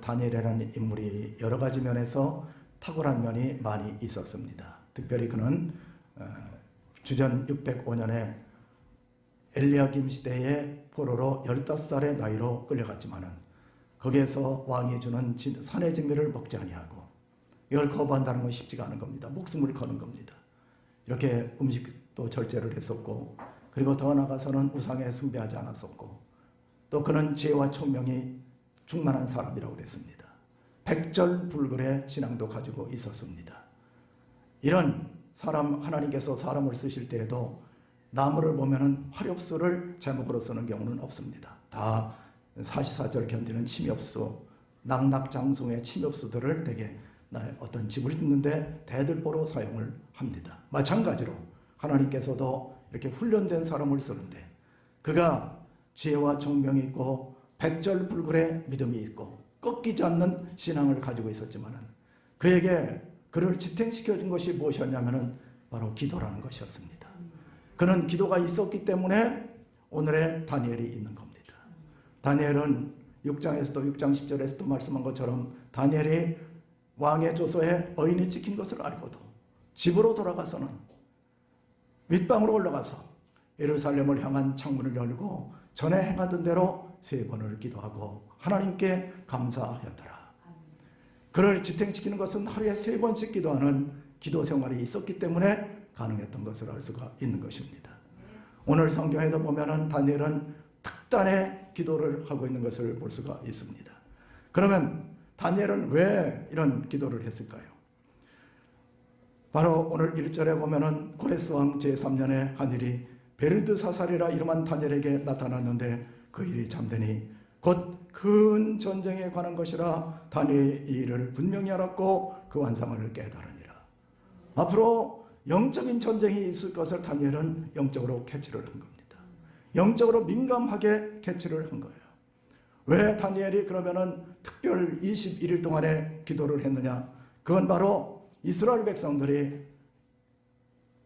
다니엘이라는 인물이 여러 가지 면에서 탁월한 면이 많이 있었습니다. 특별히 그는 주전 605년에 엘리야김 시대의 포로로 15살의 나이로 끌려갔지만은 거기에서 왕이 주는 산의 진미를 먹지 아니하고 이걸 거부한다는 건 쉽지가 않은 겁니다. 목숨을 거는 겁니다. 이렇게 음식도 절제를 했었고, 그리고 더 나아가서는 우상에 숭배하지 않았었고, 또 그는 지혜와 총명이 충만한 사람이라고 그랬습니다. 백절불굴의 신앙도 가지고 있었습니다. 이런 사람, 하나님께서 사람을 쓰실 때에도 나무를 보면은 화렵수를 제목으로 쓰는 경우는 없습니다. 다 사시사절 견디는 침엽수, 낙낙장송의 침엽수들을 되게 어떤 집을 짓는데 대들보로 사용을 합니다. 마찬가지로 하나님께서도 이렇게 훈련된 사람을 쓰는데 그가 지혜와 총명이 있고 백절불굴의 믿음이 있고 꺾이지 않는 신앙을 가지고 있었지만은 그에게 그를 지탱시켜 준 것이 무엇이었냐면은 바로 기도라는 것이었습니다. 그는 기도가 있었기 때문에 오늘의 다니엘이 있는 겁니다. 다니엘은 6장에서도 6장 10절에서도 말씀한 것처럼 다니엘이 왕의 조서에 어인이 찍힌 것을 알고도 집으로 돌아가서는 윗방으로 올라가서 예루살렘을 향한 창문을 열고 전에 행하던 대로 3번을 기도하고 하나님께 감사하였더라. 그를 지탱시키는 것은 하루에 3번씩 기도하는 기도 생활이 있었기 때문에 가능했던 것을 알 수가 있는 것입니다. 오늘 성경에도 보면은 다니엘은 특단의 기도를 하고 있는 것을 볼 수가 있습니다. 그러면 다니엘은 왜 이런 기도를 했을까요? 바로 오늘 1절에 보면은 고레스 왕 제3년에 한 일이 베르드사살이라 이름한 다니엘에게 나타났는데 그 일이 참되니 곧 큰 전쟁에 관한 것이라 다니엘이 이 일을 분명히 알았고 그 완상을 깨달으니라. 앞으로 영적인 전쟁이 있을 것을 다니엘은 영적으로 캐치를 한 겁니다. 영적으로 민감하게 캐치를 한 거예요. 왜 다니엘이 그러면은 특별 21일 동안의 기도를 했느냐? 그건 바로 이스라엘 백성들이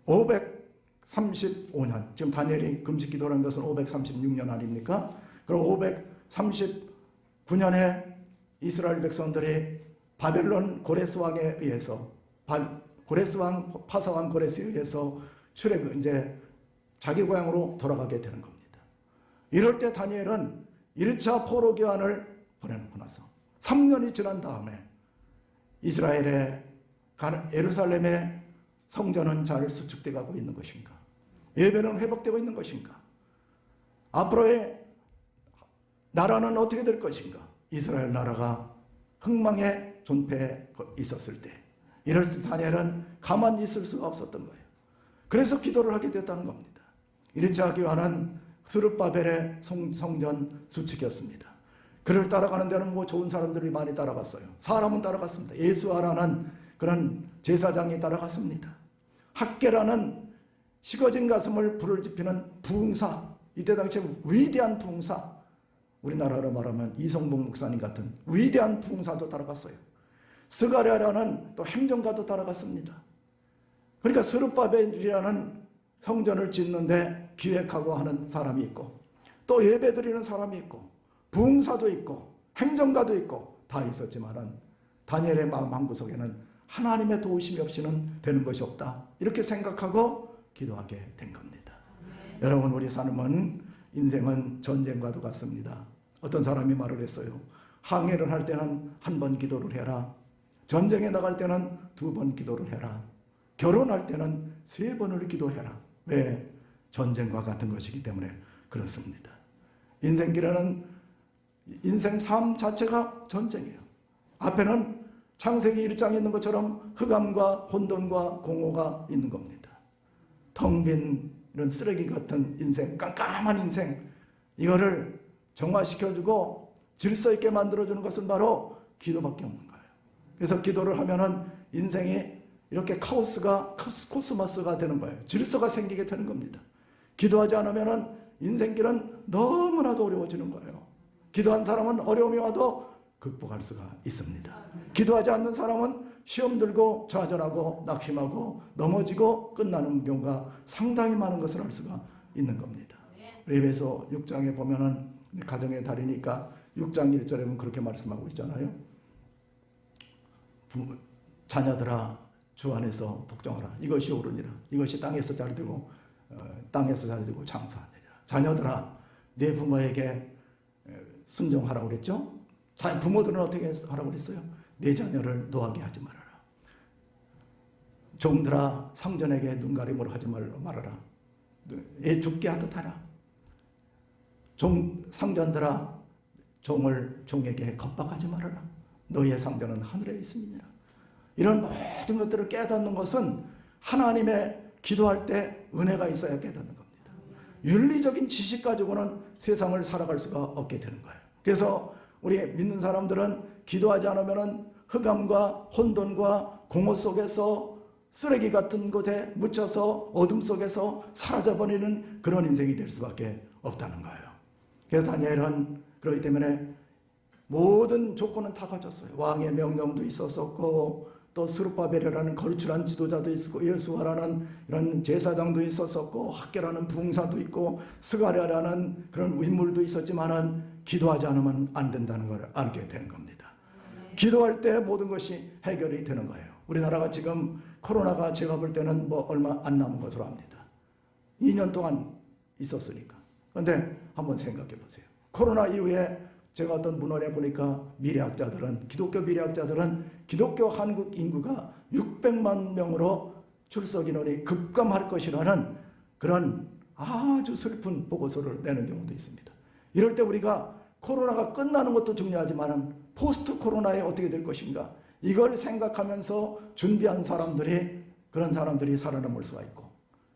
535년, 지금 다니엘이 금식 기도라는 것은 536년 아닙니까? 그럼 539년에 이스라엘 백성들이 바벨론 고레스 왕에 의해서, 고레스 왕, 파사왕 고레스에 의해서 이제 자기 고향으로 돌아가게 되는 겁니다. 이럴 때 다니엘은 1차 포로 기한을 보내놓고 나서 3년이 지난 다음에 이스라엘의 예루살렘의 성전은 잘 수축돼 가고 있는 것인가? 예배는 회복되고 있는 것인가? 앞으로의 나라는 어떻게 될 것인가? 이스라엘 나라가 흥망의 존폐에 있었을 때 이럴 때 다니엘은 가만히 있을 수가 없었던 거예요. 그래서 기도를 하게 됐다는 겁니다. 1차 기한은 스룹바벨의 성전 수축이었습니다. 그를 따라가는 데는 뭐 좋은 사람들이 많이 따라갔어요. 사람은 따라갔습니다. 예수아라는 그런 제사장이 따라갔습니다. 학계라는 식어진 가슴을 불을 지피는 부흥사, 이때 당시에 위대한 부흥사, 우리나라로 말하면 이성봉 목사님 같은 위대한 부흥사도 따라갔어요. 스가랴라는 또 행정가도 따라갔습니다. 그러니까 스룹바벨이라는 성전을 짓는데 기획하고 하는 사람이 있고 또 예배드리는 사람이 있고 부흥사도 있고 행정가도 있고 다 있었지만은 다니엘의 마음 한구석에는 하나님의 도우심이 없이는 되는 것이 없다, 이렇게 생각하고 기도하게 된 겁니다. 여러분, 우리 삶은 인생은 전쟁과도 같습니다. 어떤 사람이 말을 했어요. 항해를 할 때는 1번 기도를 해라. 전쟁에 나갈 때는 2번 기도를 해라. 결혼할 때는 3번을 기도해라. 왜? 전쟁과 같은 것이기 때문에 그렇습니다. 인생길에는 인생 삶 자체가 전쟁이에요. 앞에는 창세기 1장에 있는 것처럼 흑암과 혼돈과 공허가 있는 겁니다. 텅 빈 이런 쓰레기 같은 인생, 깜깜한 인생, 이거를 정화시켜주고 질서 있게 만들어주는 것은 바로 기도밖에 없는 거예요. 그래서 기도를 하면은 인생이 이렇게 코스모스가 되는 거예요. 질서가 생기게 되는 겁니다. 기도하지 않으면은 인생길은 너무나도 어려워지는 거예요. 기도한 사람은 어려움이 와도 극복할 수가 있습니다. 기도하지 않는 사람은 시험 들고 좌절하고 낙심하고 넘어지고 끝나는 경우가 상당히 많은 것을 알 수가 있는 겁니다. 에베소 6장에 보면은 가정의 달이니까 6장 1절에 보면 그렇게 말씀하고 있잖아요. 자녀들아 주 안에서 복종하라. 이것이 옳으니라. 이것이 땅에서 잘 되고 땅에서 잘 되고 장수하느니라. 자녀들아 내 부모에게 순종하라고 그랬죠. 부모들은 어떻게 하라고 그랬어요? 내 자녀를 노하게 하지 말아라. 종들아 상전에게 눈가림으로 하지 말아라. 애 죽게 하듯 하라. 상전들아 종에게 겁박하지 말아라. 너희의 상전은 하늘에 있음이니라. 이런 모든 것들을 깨닫는 것은 하나님의 기도할 때 은혜가 있어야 깨닫는 겁니다. 윤리적인 지식 가지고는 세상을 살아갈 수가 없게 되는 거예요. 그래서 우리 믿는 사람들은 기도하지 않으면 흑암과 혼돈과 공허 속에서 쓰레기 같은 곳에 묻혀서 어둠 속에서 사라져버리는 그런 인생이 될 수밖에 없다는 거예요. 그래서 다니엘은 그렇기 때문에 모든 조건은 다 갖췄어요. 왕의 명령도 있었었고 또 스룹바벨이라는 거룩한 지도자도 있었고 여호수아라는 이런 제사장도 있었었고 학계라는 부흥사도 있고 스가랴라는 그런 인물도 있었지만은 기도하지 않으면 안 된다는 걸 알게 된 겁니다. 기도할 때 모든 것이 해결이 되는 거예요. 우리나라가 지금 코로나가 제가 볼 때는 뭐 얼마 안 남은 것으로 압니다. 2년 동안 있었으니까. 그런데 한번 생각해 보세요. 코로나 이후에 제가 어떤 문헌에 보니까 기독교 미래학자들은 기독교 한국 인구가 600만 명으로 출석 인원이 급감할 것이라는 그런 아주 슬픈 보고서를 내는 경우도 있습니다. 이럴 때 우리가 코로나가 끝나는 것도 중요하지만 포스트 코로나에 어떻게 될 것인가 이걸 생각하면서 준비한 그런 사람들이 살아남을 수가 있고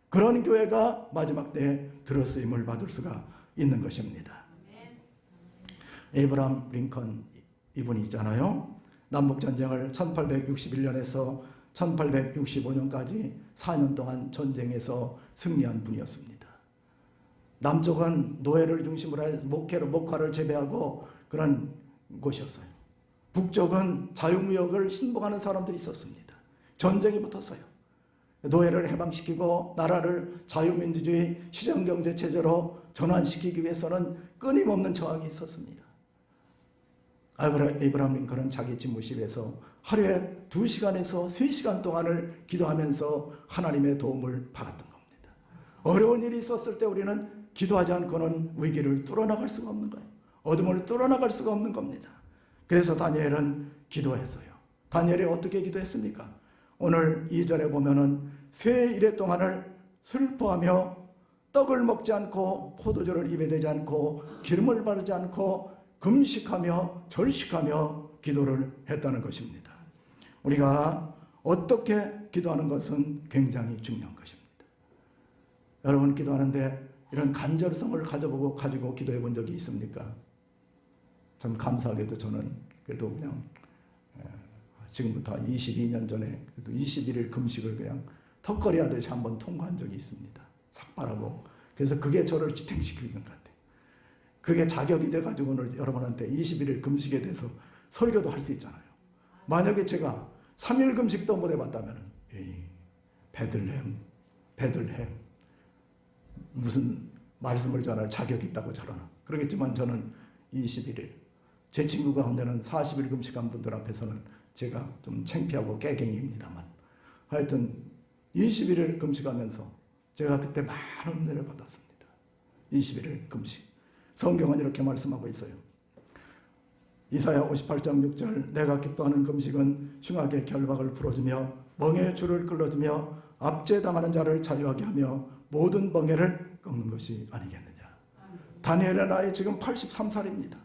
그런 교회가 마지막 때에 들어쓰임을 받을 수가 있는 것입니다. 에이브라함 링컨 이분이 있잖아요. 남북전쟁을 1861년에서 1865년까지 4년 동안 전쟁에서 승리한 분이었습니다. 남쪽은 노예를 중심으로 해서 목화를 재배하고 그런 곳이었어요. 북쪽은 자유무역을 신봉하는 사람들이 있었습니다. 전쟁이 붙었어요. 노예를 해방시키고 나라를 자유민주주의 시장경제체제로 전환시키기 위해서는 끊임없는 저항이 있었습니다. 에이브라함 링컨은 자기 집무실에서 하루에 2시간에서 3시간 동안을 기도하면서 하나님의 도움을 받았던 겁니다. 어려운 일이 있었을 때 우리는 기도하지 않고는 위기를 뚫어나갈 수가 없는 거예요. 어둠을 뚫어나갈 수가 없는 겁니다. 그래서 다니엘은 기도했어요. 다니엘이 어떻게 기도했습니까? 오늘 2절에 보면은 세 일의 동안을 슬퍼하며 떡을 먹지 않고 포도주를 입에 대지 않고 기름을 바르지 않고 금식하며 절식하며 기도를 했다는 것입니다. 우리가 어떻게 기도하는 것은 굉장히 중요한 것입니다. 여러분 기도하는데 이런 간절성을 가지고 기도해 본 적이 있습니까? 참 감사하게도 저는 그래도 그냥 지금부터 22년 전에 21일 금식을 그냥 턱걸이 하듯이 한번 통과한 적이 있습니다. 삭발하고. 그래서 그게 저를 지탱시키는 것 같아요. 그게 자격이 돼가지고 오늘 여러분한테 21일 금식에 대해서 설교도 할 수 있잖아요. 만약에 제가 3일 금식도 못 해봤다면 베들레헴 무슨 말씀을 전할 자격이 있다고 저러나. 그러겠지만 저는 21일 제 친구 가운데는 40일 금식한 분들 앞에서는 제가 좀 창피하고 깨갱이입니다만 하여튼 21일 금식하면서 제가 그때 많은 은혜를 받았습니다. 21일 금식. 성경은 이렇게 말씀하고 있어요. 이사야 58장 6절 내가 기뻐하는 금식은 흉악의 결박을 풀어주며 멍에의 줄을 끌어주며 압제당하는 자를 자유하게 하며 모든 멍에를 꺾는 것이 아니겠느냐. 다니엘의 나이 지금 83살입니다.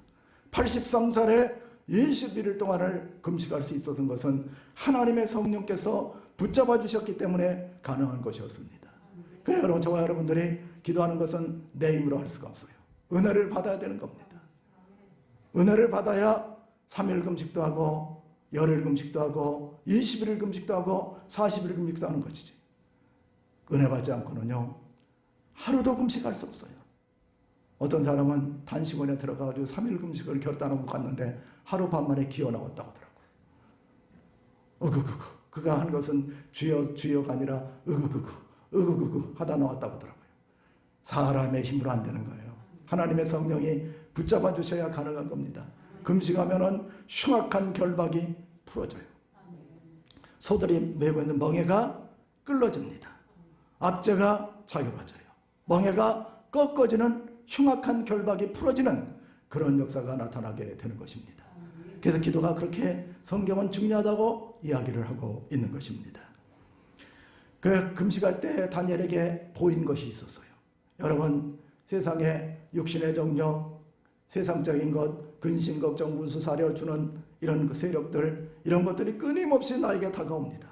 83살에 21일 동안을 금식할 수 있었던 것은 하나님의 성령께서 붙잡아 주셨기 때문에 가능한 것이었습니다. 그래 여러분 저와 여러분들이 기도하는 것은 내 힘으로 할 수가 없어요. 은혜를 받아야 되는 겁니다. 은혜를 받아야 3일 금식도 하고 열흘 금식도 하고 21일 금식도 하고 40일 금식도 하는 것이지. 은혜 받지 않고는요 하루도 금식할 수 없어요. 어떤 사람은 단식원에 들어가가지고 3일 금식을 결단하고 갔는데 하루 반 만에 기어 나왔다고 하더라고요. 그가 한 것은 주여가 아니라 으그그그 하다 나왔다고 하더라고요. 사람의 힘으로 안 되는 거예요. 하나님의 성령이 붙잡아 주셔야 가능한 겁니다. 금식하면은 흉악한 결박이 풀어져요. 소들이 메고 있는 멍에가 끌어집니다. 압제가 자유로워져요. 멍에가 꺾어지는 흉악한 결박이 풀어지는 그런 역사가 나타나게 되는 것입니다. 그래서 기도가 그렇게 성경은 중요하다고 이야기를 하고 있는 것입니다. 그 금식할 때 다니엘에게 보인 것이 있었어요. 여러분, 세상에 육신의 정력, 세상적인 것, 근심, 걱정, 무수사려 주는 이런 그 세력들, 이런 것들이 끊임없이 나에게 다가옵니다.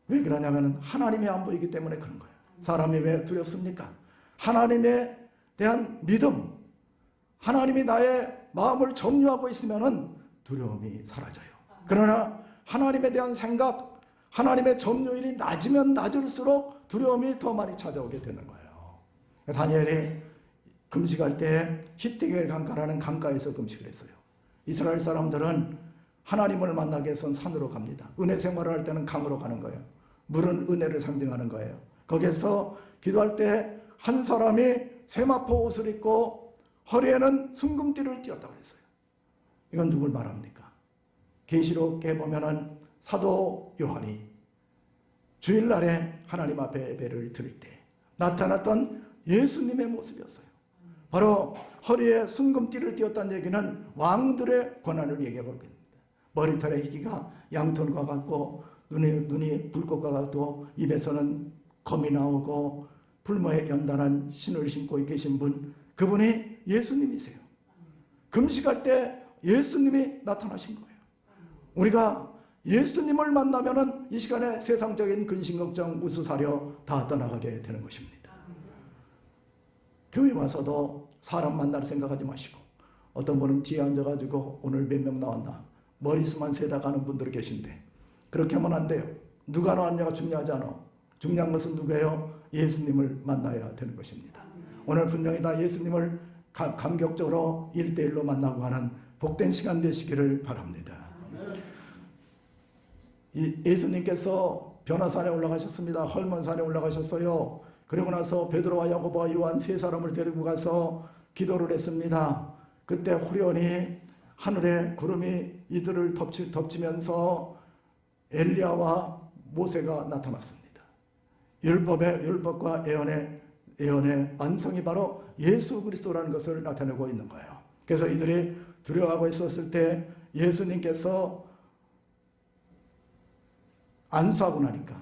왜 그러냐면 하나님이 안 보이기 때문에 그런 거예요. 사람이 왜 두렵습니까? 하나님에 대한 믿음, 하나님이 나의 마음을 점유하고 있으면 두려움이 사라져요. 그러나 하나님에 대한 생각, 하나님의 점유율이 낮으면 낮을수록 두려움이 더 많이 찾아오게 되는 거예요. 다니엘이 금식할 때 히데겔 강가라는 강가에서 금식을 했어요. 이스라엘 사람들은 하나님을 만나기 위해서는 산으로 갑니다. 은혜 생활을 할 때는 강으로 가는 거예요. 물은 은혜를 상징하는 거예요. 거기에서 기도할 때 한 사람이 세마포 옷을 입고 허리에는 순금띠를 띄었다고 했어요. 이건 누굴 말합니까? 계시록에 보면은 사도 요한이 주일날에 하나님 앞에 예배를 드릴 때 나타났던 예수님의 모습이었어요. 바로 허리에 순금띠를 띄었다는 얘기는 왕들의 권한을 얘기하고 있습니다. 머리털의 희기가 양털과 같고 눈이 불꽃과 같고 입에서는 검이 나오고 불모에 연단한 신을 신고 계신 분, 그분이 예수님이세요. 금식할 때 예수님이 나타나신 거예요. 우리가 예수님을 만나면은 이 시간에 세상적인 근심, 걱정, 우수사려 다 떠나가게 되는 것입니다. 교회 와서도 사람 만날 생각하지 마시고, 어떤 분은 뒤에 앉아가지고 오늘 몇 명 나왔나 머리수만 세다 가는 분들이 계신데 그렇게 하면 안 돼요. 누가 나왔냐가 중요하지 않아. 중요한 것은 누구예요? 예수님을 만나야 되는 것입니다. 오늘 분명히 다 예수님을 감격적으로 1대1로 만나고 하는 복된 시간 되시기를 바랍니다. 예수님께서 변화산에 올라가셨습니다. 헐몬산에 올라가셨어요. 그리고 나서 베드로와 야고보와 요한 세 사람을 데리고 가서 기도를 했습니다. 그때 호련히 하늘에 구름이 이들을 덮치면서 엘리야와 모세가 나타났습니다. 율법과 예언의 완성이 바로 예수 그리스도라는 것을 나타내고 있는 거예요. 그래서 이들이 두려워하고 있었을 때 예수님께서 안수하고 나니까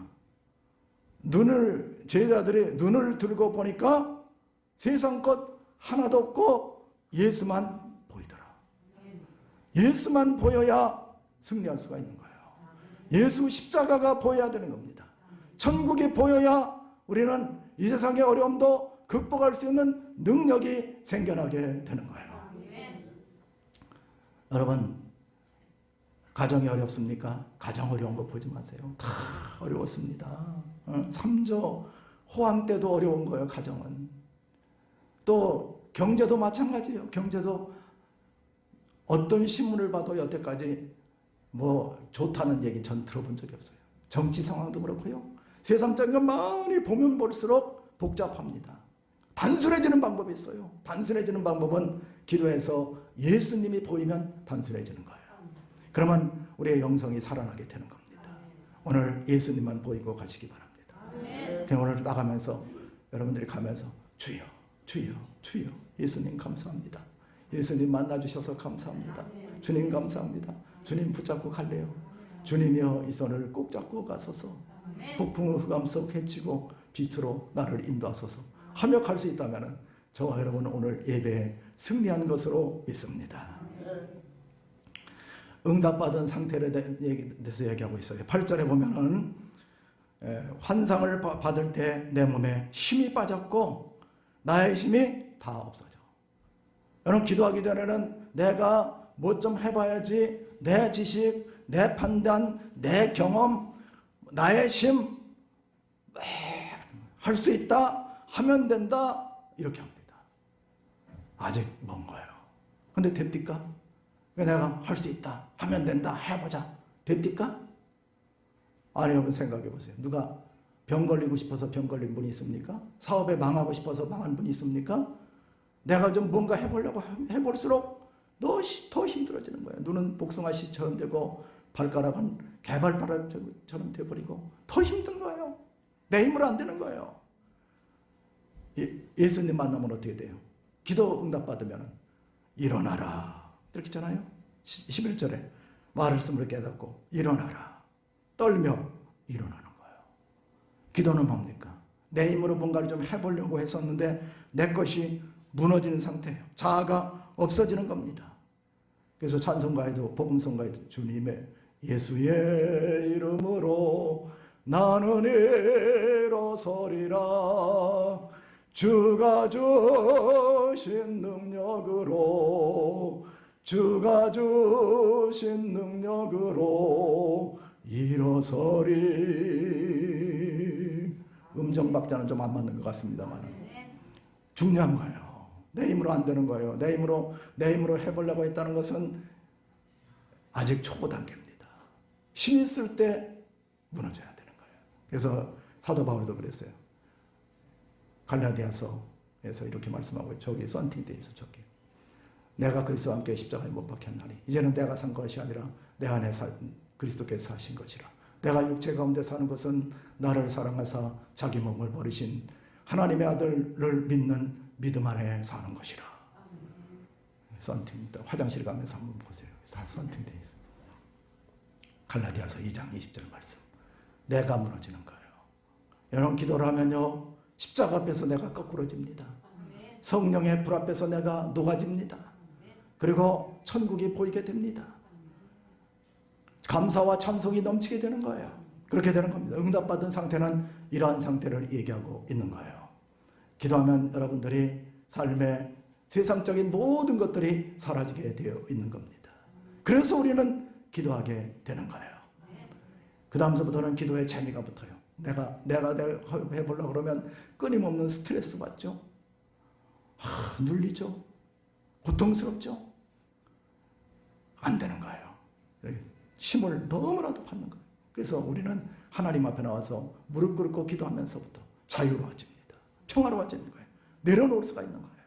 제자들이 눈을 들고 보니까 세상 것 하나도 없고 예수만 보이더라. 예수만 보여야 승리할 수가 있는 거예요. 예수 십자가가 보여야 되는 겁니다. 천국이 보여야 우리는 이 세상의 어려움도 극복할 수 있는 능력이 생겨나게 되는 거예요. 여러분, 가정이 어렵습니까? 가정 어려운 거 보지 마세요. 다 어려웠습니다. 3조 호황 때도 어려운 거예요. 가정은. 또 경제도 마찬가지예요. 경제도 어떤 신문을 봐도 여태까지 뭐 좋다는 얘기 전 들어본 적이 없어요. 정치 상황도 그렇고요. 세상적인 것 많이 보면 볼수록 복잡합니다. 단순해지는 방법이 있어요. 단순해지는 방법은 기도해서 예수님이 보이면 단순해지는 거예요. 그러면 우리의 영성이 살아나게 되는 겁니다. 오늘 예수님만 보이고 가시기 바랍니다. 그냥 오늘 나가면서 여러분들이 가면서 주여 주여 주여 예수님 감사합니다. 예수님 만나주셔서 감사합니다. 주님 감사합니다. 주님 붙잡고 갈래요. 주님이여 이 손을 꼭 잡고 가소서. 폭풍의 흑암 속 헤치고 빛으로 나를 인도하소서 하며 갈 수 있다면 저와 여러분은 오늘 예배에 승리한 것으로 믿습니다. 응답받은 상태에 대해서 얘기하고 있어요. 8절에 보면은 환상을 받을 때 내 몸에 힘이 빠졌고 나의 힘이 다 없어져. 여러분, 기도하기 전에는 내가 뭐 좀 해봐야지, 내 지식, 내 판단, 내 경험, 나의 힘 할 수 있다, 하면 된다, 이렇게 합니다. 아직 먼 거예요. 근데 됩니까? 왜 내가 할 수 있다, 하면 된다, 해보자, 됩니까? 아니, 여러분 생각해 보세요. 누가 병 걸리고 싶어서 병 걸린 분이 있습니까? 사업에 망하고 싶어서 망한 분이 있습니까? 내가 좀 뭔가 해보려고 해볼수록 더 힘들어지는 거예요. 눈은 복숭아씨처럼 되고 발가락은 개발바락처럼 돼버리고 더 힘든 거예요. 내 힘으로 안 되는 거예요. 예수님 만나면 어떻게 돼요? 기도 응답받으면 일어나라 이렇게 있잖아요. 11절에 말씀을 깨닫고 일어나라 떨며 일어나는 거예요. 기도는 뭡니까? 내 힘으로 뭔가를 좀 해보려고 했었는데 내 것이 무너지는 상태예요. 자아가 없어지는 겁니다. 그래서 찬송가에도 복음성가에도 주님의 예수의 이름으로 나는 일어서리라 주가 주신 능력으로 일어서리. 음정박자는 좀 안 맞는 것 같습니다만 중요한 거예요. 내 힘으로 안 되는 거예요. 내 힘으로 해보려고 했다는 것은 아직 초보 단계입니다. 힘 있을 때 무너져야 되는 거예요. 그래서 사도 바울도 그랬어요. 갈라디아서에서 이렇게 말씀하고 저기 썬팅돼 있어. 저기 내가 그리스도와 함께 십자가에 못 박혔나니 이제는 내가 산 것이 아니라 내 안에 그리스도께서 사신 것이라. 내가 육체 가운데 사는 것은 나를 사랑하사 자기 몸을 버리신 하나님의 아들을 믿는 믿음 안에 사는 것이라. 썬팅입니다. 화장실 가면서 한번 보세요. 다 썬팅돼 있어요. 갈라디아서 2장 20절 말씀. 내가 무너지는 거예요. 여러분 기도를 하면요 십자가 앞에서 내가 거꾸러집니다. 성령의 불 앞에서 내가 녹아집니다. 그리고 천국이 보이게 됩니다. 감사와 찬송이 넘치게 되는 거예요. 그렇게 되는 겁니다. 응답받은 상태는 이러한 상태를 얘기하고 있는 거예요. 기도하면 여러분들이 삶의 세상적인 모든 것들이 사라지게 되어 있는 겁니다. 그래서 우리는 기도하게 되는 거예요. 그 다음서부터는 기도의 재미가 붙어요. 내가 해보려고 그러면 끊임없는 스트레스 받죠. 눌리죠. 고통스럽죠. 안 되는 거예요. 힘을 너무나도 받는 거예요. 그래서 우리는 하나님 앞에 나와서 무릎 꿇고 기도하면서부터 자유로워집니다. 평화로워지는 거예요. 내려놓을 수가 있는 거예요.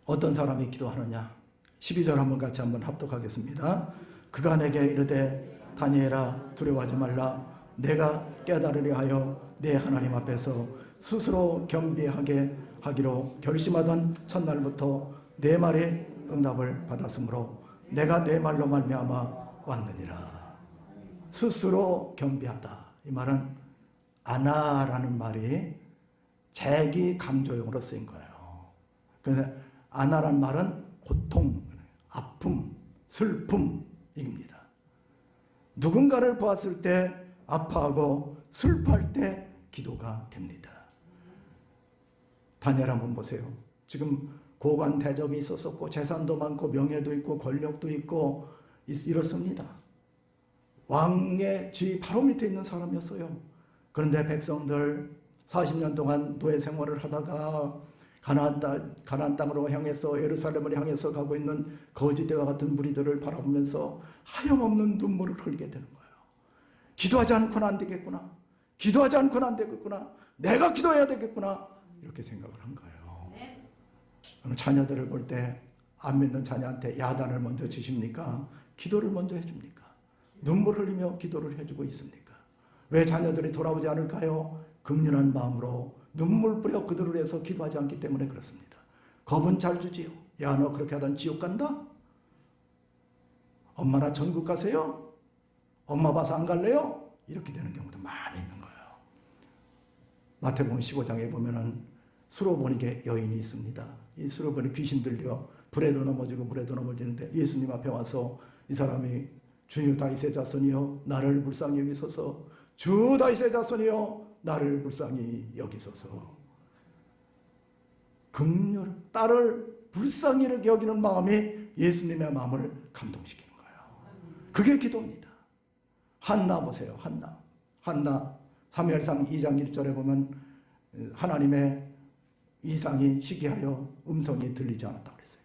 어떤 사람이 기도하느냐? 12절 한번 같이 한번 합독하겠습니다. 그가 내게 이르되 다니엘아 두려워하지 말라. 내가 깨달으려 하여 내 하나님 앞에서 스스로 겸비하게 하기로 결심하던 첫날부터 내 말에 응답을 받았으므로 내가 내 말로 말미암아 왔느니라. 스스로 겸비하다. 이 말은 아나라는 말이 재기 강조용으로 쓰인 거예요. 그래서 아나라는 말은 고통, 아픔, 슬픔입니다. 누군가를 보았을 때 아파하고 슬퍼할 때 기도가 됩니다. 다니엘 한번 보세요. 지금 고관 대접이 있었었고 재산도 많고 명예도 있고 권력도 있고 이렇습니다. 왕의 쥐 바로 밑에 있는 사람이었어요. 그런데 백성들 40년 동안 노예 생활을 하다가 가나안 땅으로 향해서 예루살렘을 향해서 가고 있는 거지대와 같은 무리들을 바라보면서 하염없는 눈물을 흘리게 되는 거예요. 기도하지 않고는 안 되겠구나. 기도하지 않고는 안 되겠구나. 내가 기도해야 되겠구나. 이렇게 생각을 한 거예요. 자녀들을 볼 때 안 믿는 자녀한테 야단을 먼저 치십니까? 기도를 먼저 해줍니까? 눈물 흘리며 기도를 해주고 있습니까? 왜 자녀들이 돌아오지 않을까요? 긍휼한 마음으로 눈물 뿌려 그들을 위해서 기도하지 않기 때문에 그렇습니다. 겁은 잘 주지요. 야, 너 그렇게 하다 지옥 간다? 엄마나 천국 가세요? 엄마 봐서 안 갈래요? 이렇게 되는 경우도 많이 있는 거예요. 마태복음 15장에 보면은 수로보니게 여인이 있습니다. 이 수로보니 귀신 들려 불에도 넘어지고 물에도 넘어지는데 예수님 앞에 와서 이 사람이 주 다윗의 자손이여 나를 불쌍히 여기소서, 주 다윗의 자손이여 나를 불쌍히 여기소서. 긍휼, 딸을 불쌍히 여기는 마음이 예수님의 마음을 감동시키는 거예요. 그게 기도입니다. 한나 보세요. 한나 사무엘상 2장 1절에 보면 하나님의 이상이 시기하여 음성이 들리지 않았다고 그랬어요.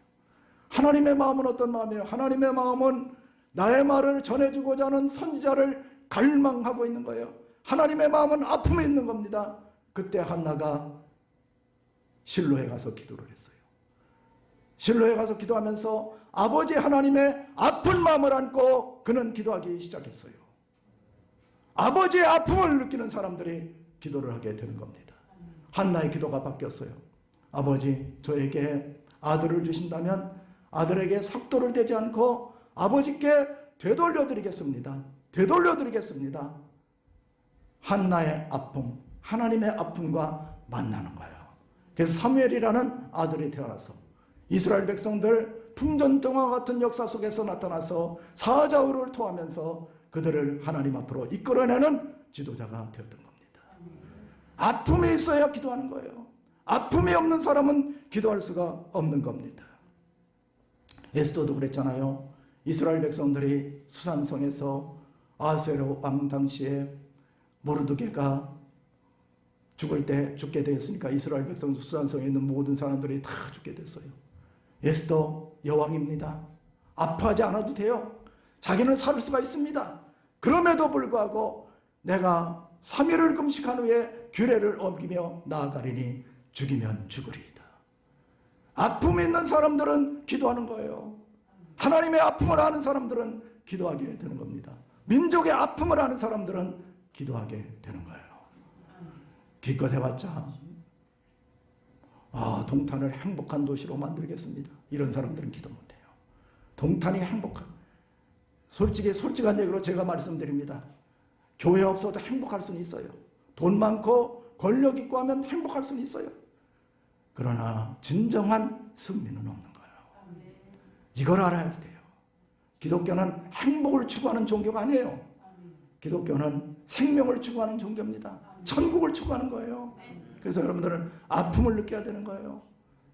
하나님의 마음은 어떤 마음이에요? 하나님의 마음은 나의 말을 전해주고자 하는 선지자를 갈망하고 있는 거예요. 하나님의 마음은 아픔에 있는 겁니다. 그때 한나가 실로에 가서 기도를 했어요. 실로에 가서 기도하면서 아버지 하나님의 아픈 마음을 안고 그는 기도하기 시작했어요. 아버지의 아픔을 느끼는 사람들이 기도를 하게 되는 겁니다. 한나의 기도가 바뀌었어요. 아버지, 저에게 아들을 주신다면 아들에게 삭도를 대지 않고 아버지께 되돌려드리겠습니다. 되돌려드리겠습니다. 한나의 아픔, 하나님의 아픔과 만나는 거예요. 그래서 사무엘이라는 아들이 태어나서 이스라엘 백성들 풍전등화 같은 역사 속에서 나타나서 사자우를 토하면서 그들을 하나님 앞으로 이끌어내는 지도자가 되었던 겁니다. 아픔이 있어야 기도하는 거예요. 아픔이 없는 사람은 기도할 수가 없는 겁니다. 에스더도 그랬잖아요. 이스라엘 백성들이 수산성에서 아하스웨로 왕 당시에 모르드게가 죽게 되었으니까 이스라엘 백성 수산성에 있는 모든 사람들이 다 죽게 됐어요. 에스더 여왕입니다. 아파하지 않아도 돼요. 자기는 살 수가 있습니다. 그럼에도 불구하고 내가 3일을 금식한 후에 규례를 어기며 나아가리니 죽이면 죽으리이다. 아픔이 있는 사람들은 기도하는 거예요. 하나님의 아픔을 아는 사람들은 기도하게 되는 겁니다. 민족의 아픔을 아는 사람들은 기도하게 되는 거예요. 기껏 해봤자 동탄을 행복한 도시로 만들겠습니다. 이런 사람들은 기도 못해요. 동탄이 솔직한 얘기로 제가 말씀드립니다. 교회 없어도 행복할 수는 있어요. 돈 많고 권력 있고 하면 행복할 수는 있어요. 그러나 진정한 승리는 없는 거예요. 이걸 알아야 돼요. 기독교는 행복을 추구하는 종교가 아니에요. 기독교는 생명을 추구하는 종교입니다. 천국을 추구하는 거예요. 그래서 여러분들은 아픔을 느껴야 되는 거예요.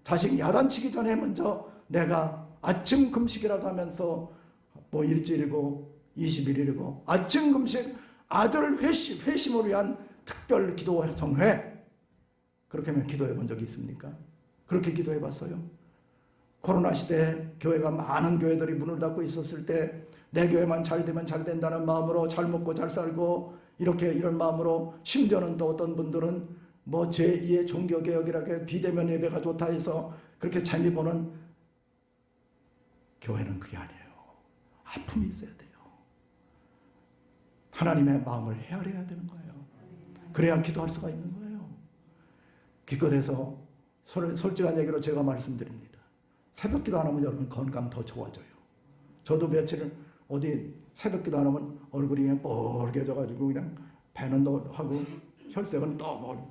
자식 야단치기 전에 먼저 내가 아침 금식이라도 하면서 일주일이고 20일이고 아침 금식, 아들 회심을 위한 특별 기도 성회, 그렇게 하면 기도해 본 적이 있습니까? 그렇게 기도해 봤어요? 코로나 시대에 교회가 많은 교회들이 문을 닫고 있었을 때 내 교회만 잘 되면 잘 된다는 마음으로 잘 먹고 잘 살고 이런 마음으로, 심지어는 또 어떤 분들은 제2의 종교개혁이라고 비대면 예배가 좋다 해서 그렇게 재미 보는, 교회는 그게 아니에요. 아픔이 있어야 돼요. 하나님의 마음을 헤아려야 되는 거예요. 그래야 기도할 수가 있는 거예요. 기껏해서 솔직한 얘기로 제가 말씀드립니다. 새벽 기도 안 하면 여러분 건강 더 좋아져요. 저도 며칠 어디 새벽 기도 안 하면 얼굴이 그냥 뻘개져가지고 그냥 배는 하고 혈색은 더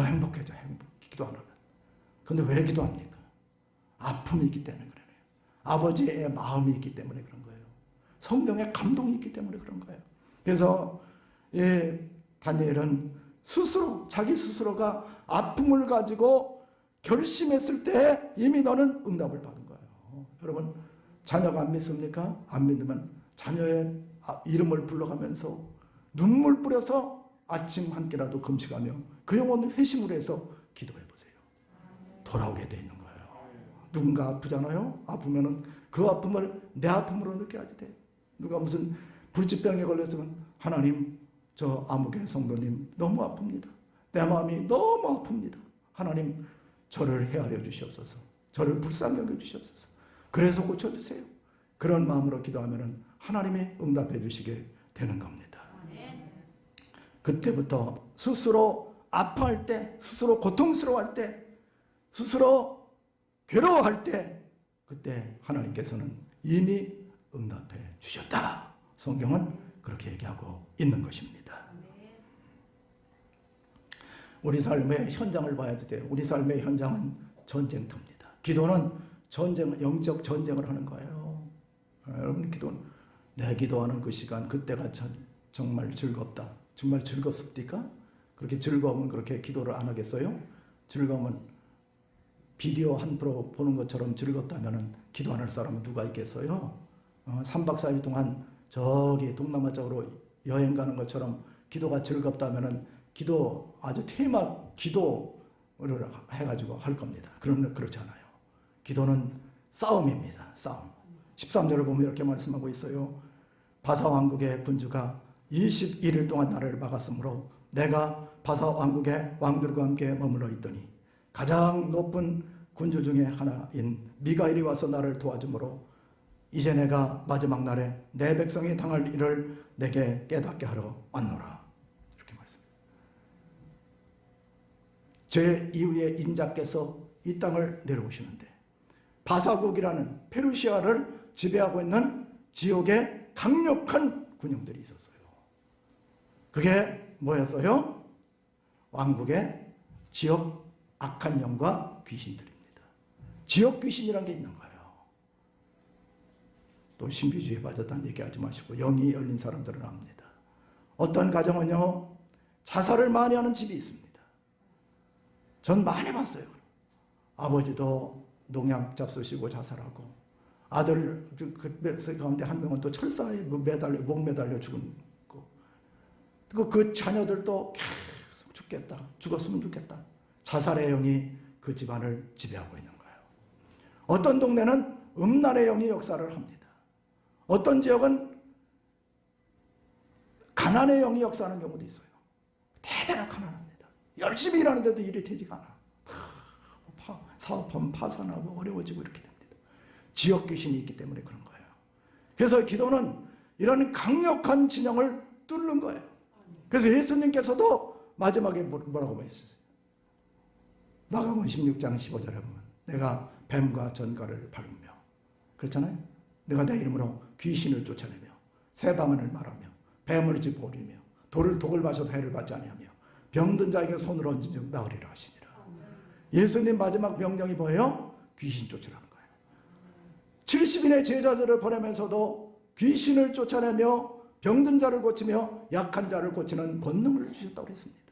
행복해져. 기도 안 하면. 근데 왜 기도합니까? 아픔이 있기 때문에 그래요. 아버지의 마음이 있기 때문에 그런 거예요. 성령의 감동이 있기 때문에 그런 거예요. 그래서 다니엘은 자기 스스로가 아픔을 가지고 결심했을 때 이미 너는 응답을 받은 거예요. 여러분, 자녀가 안 믿습니까? 안 믿으면 자녀의 이름을 불러가면서 눈물 뿌려서 아침 한 끼라도 금식하며 그 영혼을 회심으로 해서 기도해 보세요. 돌아오게 돼 있는 거예요. 누군가 아프잖아요. 아프면은 그 아픔을 내 아픔으로 느껴야지 돼. 누가 무슨 불치병에 걸렸으면 하나님, 저 아무개 성도님 너무 아픕니다. 내 마음이 너무 아픕니다. 하나님, 저를 헤아려 주시옵소서. 저를 불쌍히 여겨 주시옵소서. 그래서 고쳐주세요. 그런 마음으로 기도하면 하나님이 응답해 주시게 되는 겁니다. 그때부터 스스로 아파할 때, 스스로 고통스러워할 때, 스스로 괴로워할 때, 그때 하나님께서는 이미 응답해 주셨다. 성경은 그렇게 얘기하고 있는 것입니다. 우리 삶의 현장을 봐야지 돼요. 우리 삶의 현장은 전쟁터입니다. 기도는 영적 전쟁을 하는 거예요. 여러분, 내 기도하는 그 시간, 그때가 정말 즐겁다. 정말 즐겁습니까? 그렇게 즐거우면 그렇게 기도를 안 하겠어요? 즐거우면 비디오 한 프로 보는 것처럼 즐겁다면 기도 안 할 사람은 누가 있겠어요? 3박 4일 동안 저기 동남아 쪽으로 여행 가는 것처럼 기도가 즐겁다면 기도 아주 테마 기도를 해가지고 할 겁니다. 그러면 그렇지 않아요. 기도는 싸움입니다. 싸움. 13절을 보면 이렇게 말씀하고 있어요. 바사 왕국의 군주가 21일 동안 나를 막았으므로 내가 바사 왕국의 왕들과 함께 머물러 있더니 가장 높은 군주 중에 하나인 미가엘이 와서 나를 도와주므로 이제 내가 마지막 날에 내 백성이 당할 일을 내게 깨닫게 하러 왔노라. 이렇게 말씀합니다. 제 이후에 인자께서 이 땅을 내려오시는데 바사국이라는 페르시아를 지배하고 있는 지옥의 강력한 군영들이 있었어요. 그게 뭐였어요? 왕국의 지역 악한 영과 귀신들입니다. 지역 귀신이라는 게 있는 거예요. 또 신비주의에 빠졌다는 얘기하지 마시고 영이 열린 사람들은 압니다. 어떤 가정은요, 자살을 많이 하는 집이 있습니다. 전 많이 봤어요. 아버지도 농약 잡수시고 자살하고, 아들 그 가운데 한 명은 또 철사에 목 매달려 죽고, 그 자녀들도 계속 죽었으면 좋겠다. 자살의 영이 그 집안을 지배하고 있는 거예요. 어떤 동네는 음란의 영이 역사를 합니다. 어떤 지역은 가난의 영이 역사하는 경우도 있어요. 대단히 가난합니다. 열심히 일하는데도 일이 되지가 않아. 사업하면 파산하고 어려워지고 이렇게 됩니다. 지역 귀신이 있기 때문에 그런 거예요. 그래서 기도는 이런 강력한 진영을 뚫는 거예요. 그래서 예수님께서도 마지막에 뭐라고 말씀하셨어요? 마가복음 16장 15절에 보면 내가 뱀과 전갈을 밟으며, 그렇잖아요. 내가 내 이름으로 귀신을 쫓아내며 새방언을 말하며 뱀을 집어버리며 독을 마셔도 해를 받지 아니하며 병든 자에게 손을 얹은 즉 나으리라 하시니라. 예수님 마지막 명령이 뭐예요? 귀신 쫓으라는 거예요. 70인의 제자들을 보내면서도 귀신을 쫓아내며 병든 자를 고치며 약한 자를 고치는 권능을 주셨다고 했습니다.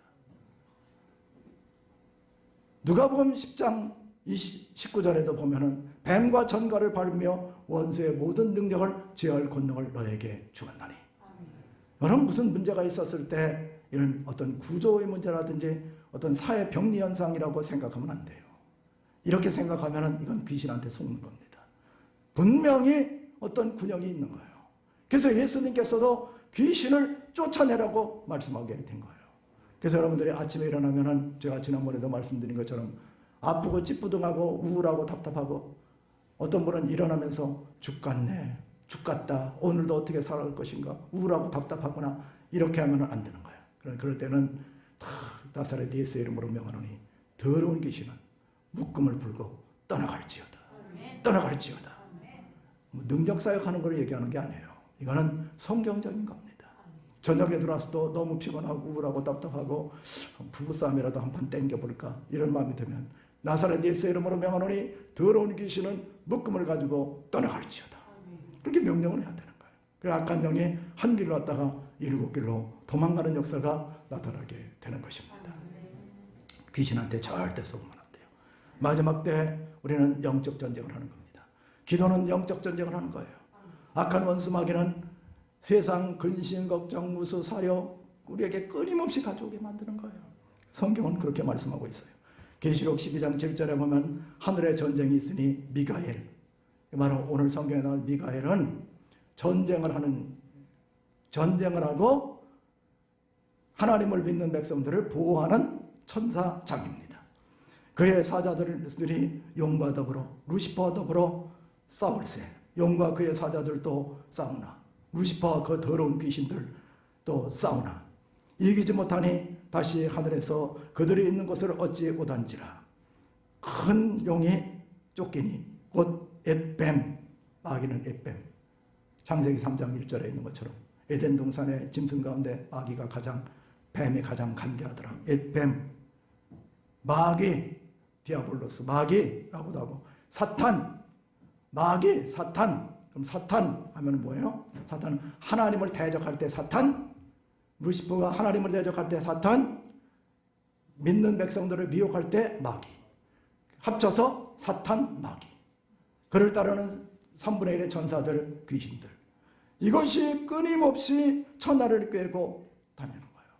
누가복음 10장 19절에도 보면은 뱀과 전갈을 밟으며 원수의 모든 능력을 제어할 권능을 너에게 주었나니. 여러분, 무슨 문제가 있었을 때 이런 어떤 구조의 문제라든지 어떤 사회 병리 현상이라고 생각하면 안 돼요. 이렇게 생각하면 이건 귀신한테 속는 겁니다. 분명히 어떤 군형이 있는 거예요. 그래서 예수님께서도 귀신을 쫓아내라고 말씀하게 된 거예요. 그래서 여러분들이 아침에 일어나면은 제가 지난번에도 말씀드린 것처럼 아프고 찌뿌둥하고 우울하고 답답하고, 어떤 분은 일어나면서 죽겠네, 죽겠다, 오늘도 어떻게 살아갈 것인가, 우울하고 답답하거나 이렇게 하면 안 되는 거예요. 그럴 때는 나사렛 예수의 이름으로 명하노니 더러운 귀신은 묶음을 풀고 떠나갈지어다. 떠나갈지어다. 능력사역하는 걸 얘기하는 게 아니에요. 이거는 성경적인 겁니다. 저녁에 들어와서도 너무 피곤하고 우울하고 답답하고 부부싸움이라도 한판 땡겨볼까 이런 마음이 들면 나사렛 예수의 이름으로 명하노니 더러운 귀신은 묶음을 가지고 떠나갈지어다. 그렇게 명령을 해야 되는 거예요. 그래서 악한 영이 한 길로 왔다가 7길로 도망가는 역사가 나타나게 되는 것입니다. 귀신한테 절대 속으면 안 돼요. 마지막 때 우리는 영적 전쟁을 하는 겁니다. 기도는 영적 전쟁을 하는 거예요. 악한 원수 마귀는 세상 근심, 걱정, 무수, 사려 우리에게 끊임없이 가져오게 만드는 거예요. 성경은 그렇게 말씀하고 있어요. 계시록 12장 7절에 보면 하늘에 전쟁이 있으니 미가엘, 바로 오늘 성경에 나온 미가엘은 전쟁을 하고 하나님을 믿는 백성들을 보호하는 천사장입니다. 그의 사자들이 용과 더불어 루시퍼와 더불어 싸울세. 용과 그의 사자들도 싸우나 루시퍼와 그 더러운 귀신들 또 싸우나 이기지 못하니 다시 하늘에서 그들이 있는 곳을 어찌 오단지라. 큰 용이 쫓기니 곧 엣뱀, 마귀는 엣뱀. 창세기 3장 1절에 있는 것처럼 에덴 동산의 짐승 가운데 마귀가 뱀이 가장 간계하더라. 엣뱀, 마귀, 디아볼로스, 마귀라고도 하고 사탄, 마귀, 사탄. 그럼 사탄 하면 뭐예요? 사탄은 하나님을 대적할 때 사탄, 루시퍼가 하나님을 대적할 때 사탄, 믿는 백성들을 미혹할 때 마귀. 합쳐서 사탄, 마귀. 그를 따르는 3분의 1의 전사들, 귀신들. 이것이 끊임없이 천하를 꿰고 다니는 거예요.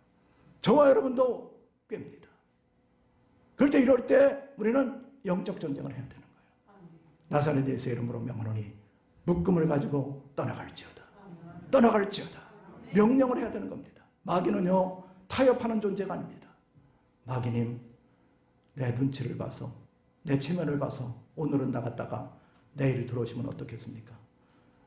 저와 여러분도 꿰입니다. 그럴 때 이럴 때 우리는 영적 전쟁을 해야 되는 거예요. 나사렛 예수의 이름으로 명하노니 묶음을 가지고 떠나갈지어다. 떠나갈지어다. 명령을 해야 되는 겁니다. 마귀는요, 타협하는 존재가 아닙니다. 마귀님, 내 눈치를 봐서, 내 체면을 봐서 오늘은 나갔다가 내일 들어오시면 어떻겠습니까?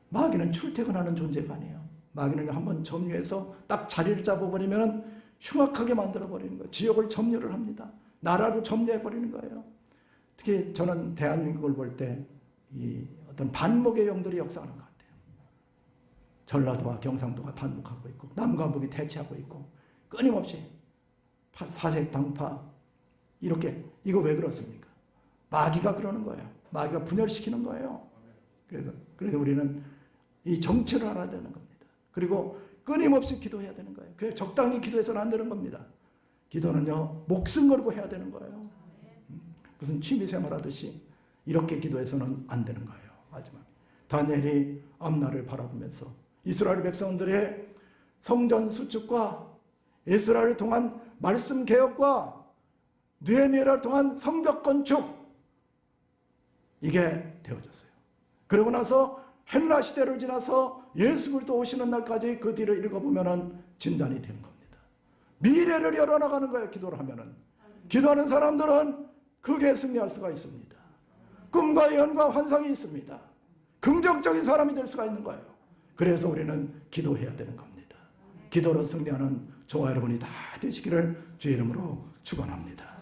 마귀는 출퇴근하는 존재가 아니에요. 마귀는 한번 점유해서 딱 자리를 잡아버리면 흉악하게 만들어버리는 거예요. 지역을 점유를 합니다. 나라로 점유해버리는 거예요. 특히 저는 대한민국을 볼 때 이 어떤 반목의 영들이 역사하는 것 같아요. 전라도와 경상도가 반목하고 있고 남과 북이 대치하고 있고 끊임없이 사색 당파 이렇게 이거 왜 그렇습니까? 마귀가 그러는 거예요. 마귀가 분열시키는 거예요. 그래서 우리는 이 정체를 알아야 되는 겁니다. 그리고 끊임없이 기도해야 되는 거예요. 그냥 적당히 기도해서는 안 되는 겁니다. 기도는요 목숨 걸고 해야 되는 거예요. 무슨 취미생활 하듯이 이렇게 기도해서는 안 되는 거예요. 마지막 다니엘이 앞날을 바라보면서 이스라엘 백성들의 성전 수축과 이스라엘을 통한 말씀 개혁과 느헤미야를 통한 성벽 건축 이게 되어졌어요. 그러고 나서 헬라 시대를 지나서 예수 그리스도 오시는 날까지 그 뒤를 읽어보면 진단이 되는 겁니다. 미래를 열어나가는 거예요. 기도를 하면은. 기도하는 사람들은 크게 승리할 수가 있습니다. 꿈과 예언과 환상이 있습니다. 긍정적인 사람이 될 수가 있는 거예요. 그래서 우리는 기도해야 되는 겁니다. 기도로 승리하는 저와 여러분이 다 되시기를 주의 이름으로 축원합니다.